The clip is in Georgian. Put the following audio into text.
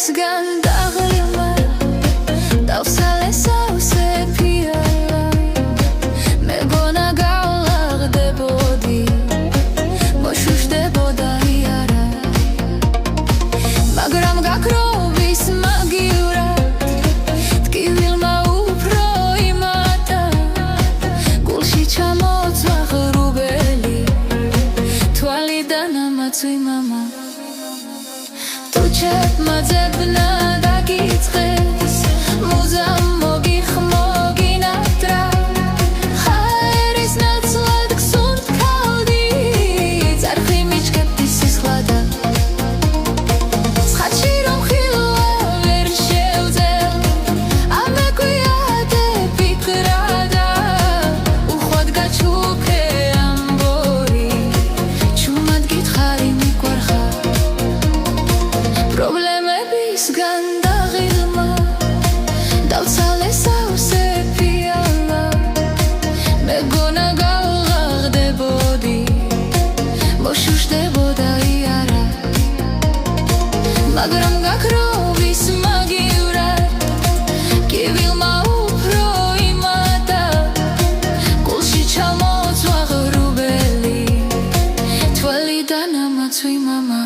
მისგან დაღლილმა დავსალე სავსე ფიალა მეგონა გავაღდებოდი მოშუშდებოდა იარა მაგრამ გაქრობის მაგივრად ტკივილმა უფრო იმატა გულში ჩამოწვა ღრუბელი თვალიდან ამაწვი მამა Tučepma dzebna dagitsqes muzam mogixmoginatra Xairis naclad ksund kaldi Zarxi michkebdi sisxlada Sxatshi rom xilva ver shevzel Amekwiyade fikrada Uxod gachuke ambori Chumad gitxari mikwarxa Problemebisgan dაღილმა დავცალე სავსე ფიალა მეგონა გავაღდებოდი მოშუშდებოდა იარა მაგრამ გაქრობის მაგივრად კივილმა უფრო იმატა გულში ჩამოწვა ღრუბელი თვალიდან ამაწვი მამა